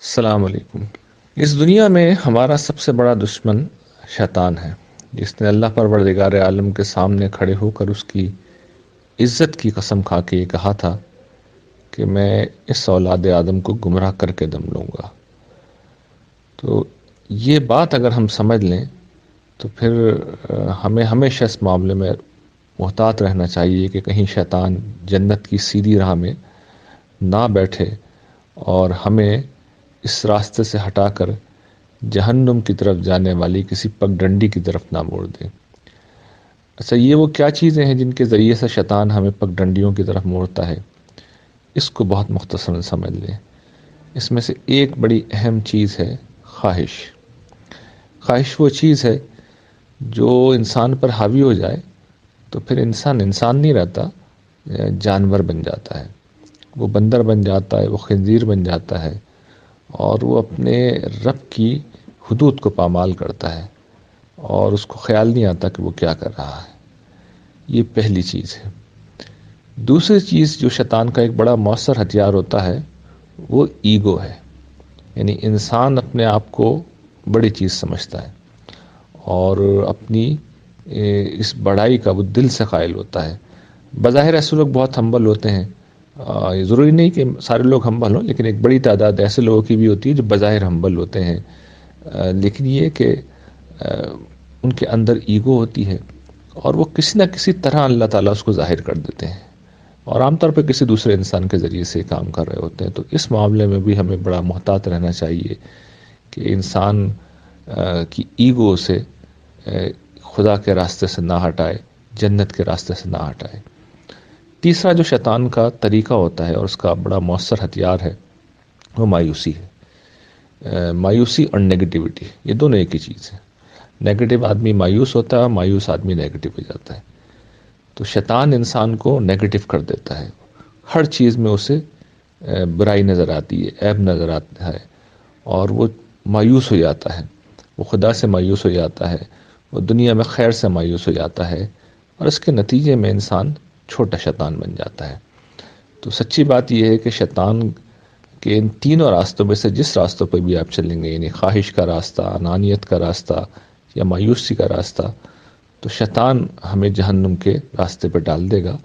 السلام علیکم۔ اس دنیا میں ہمارا سب سے بڑا دشمن شیطان ہے، جس نے اللہ پروردگار عالم کے سامنے کھڑے ہو کر اس کی عزت کی قسم کھا کے یہ کہا تھا کہ میں اس اولاد آدم کو گمراہ کر کے دم لوں گا۔ تو یہ بات اگر ہم سمجھ لیں تو پھر ہمیں ہمیشہ اس معاملے میں محتاط رہنا چاہیے کہ کہیں شیطان جنت کی سیدھی راہ میں نہ بیٹھے اور ہمیں اس راستے سے ہٹا کر جہنم کی طرف جانے والی کسی پگڈنڈی کی طرف نہ موڑ دے۔ اچھا، یہ وہ کیا چیزیں ہیں جن کے ذریعے سے شیطان ہمیں پگڈنڈیوں کی طرف موڑتا ہے؟ اس کو بہت مختصراً سمجھ لیں۔ اس میں سے ایک بڑی اہم چیز ہے خواہش۔ خواہش وہ چیز ہے جو انسان پر حاوی ہو جائے تو پھر انسان نہیں رہتا، جانور بن جاتا ہے، وہ بندر بن جاتا ہے، وہ خنزیر بن جاتا ہے، اور وہ اپنے رب کی حدود کو پامال کرتا ہے اور اس کو خیال نہیں آتا کہ وہ کیا کر رہا ہے۔ یہ پہلی چیز ہے۔ دوسری چیز جو شیطان کا ایک بڑا مؤثر ہتھیار ہوتا ہے وہ ایگو ہے، یعنی انسان اپنے آپ کو بڑی چیز سمجھتا ہے اور اپنی اس بڑائی کا وہ دل سے قائل ہوتا ہے۔ بظاہر ایسے لوگ بہت ہمبل ہوتے ہیں، یہ ضروری نہیں کہ سارے لوگ ہمبل ہوں، لیکن ایک بڑی تعداد ایسے لوگوں کی بھی ہوتی ہے جو بظاہر ہمبل ہوتے ہیں، لیکن یہ کہ ان کے اندر ایگو ہوتی ہے اور وہ کسی نہ کسی طرح اللہ تعالیٰ اس کو ظاہر کر دیتے ہیں، اور عام طور پہ کسی دوسرے انسان کے ذریعے سے کام کر رہے ہوتے ہیں۔ تو اس معاملے میں بھی ہمیں بڑا محتاط رہنا چاہیے کہ انسان کی ایگو سے خدا کے راستے سے نہ ہٹائے، جنت کے راستے سے نہ ہٹائے۔ تیسرا جو شیطان کا طریقہ ہوتا ہے اور اس کا بڑا مؤثر ہتھیار ہے وہ مایوسی ہے۔ مایوسی اور نیگیٹیوٹی، یہ دونوں ایک ہی چیز ہے۔ نیگیٹو آدمی مایوس ہوتا ہے، مایوس آدمی نیگیٹو ہو جاتا ہے۔ تو شیطان انسان کو نیگیٹو کر دیتا ہے، ہر چیز میں اسے برائی نظر آتی ہے، عیب نظر آتا ہے، اور وہ مایوس ہو جاتا ہے، وہ خدا سے مایوس ہو جاتا ہے، وہ دنیا میں خیر سے مایوس ہو جاتا ہے، اور اس کے نتیجے میں انسان چھوٹا شیطان بن جاتا ہے۔ تو سچی بات یہ ہے کہ شیطان کہ ان تینوں راستوں میں سے جس راستوں پہ بھی آپ چلیں گے، یعنی خواہش کا راستہ، انانیت کا راستہ یا مایوسی کا راستہ، تو شیطان ہمیں جہنم کے راستے پہ ڈال دے گا